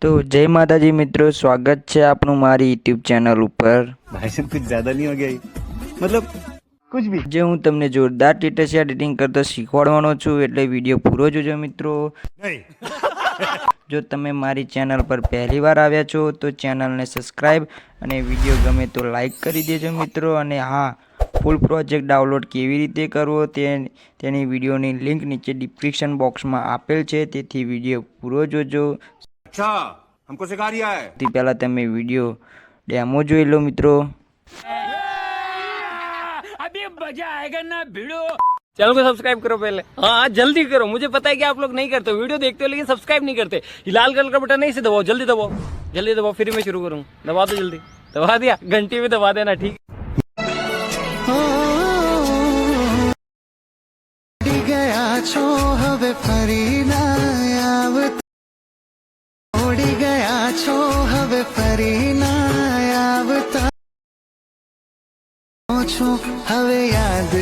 तो जय माताजी मित्रों, स्वागत है आपनु मारी यूट्यूब चैनल पर। भाई साहब कुछ ज्यादा नहीं हो गया ये? मतलब कुछ भी। जे हूँ तमने जोरदार टीटसिया एडिटिंग करता शीखवाड़वानो छुं, एटले विडियो पूरो जोजो मित्रों। जो तमे मारी चैनल पर पहली बार आव्या छो तो चैनल ने सब्सक्राइब अने विडियो गमे तो लाइक करी देजो मित्रों। अने हाँ, फूल प्रोजेक्ट डाउनलॉड केवी रीते करवो तेनी विडियोनी लिंक नीचे डिस्क्रिप्शन बॉक्स में आपेल छे, तेथी विडियो पूरो जोजो। अच्छा हमको सिखा रिया है। ते पहला तमे विडियो डेमो जोई लो मित्रों। अभी मजा आएगा ना भिड़ो। चैनल को सब्सक्राइब करो पहले। हाँ जल्दी करो, मुझे पता है कि आप लोग नहीं करते, वीडियो देखते हो लेकिन सब्सक्राइब नहीं करते। ये लाल कलर का बटन नहीं से दबाओ, जल्दी दबाओ, जल्दी दबाओ, फिर मैं शुरू करूँ। दबा दो जल्दी, दबा दिया, घंटी में दबा देना, ठीक। गया छो हवे फरी ना आवत, ओडी गया छो हवे फरी ना आवता छो, हवे याद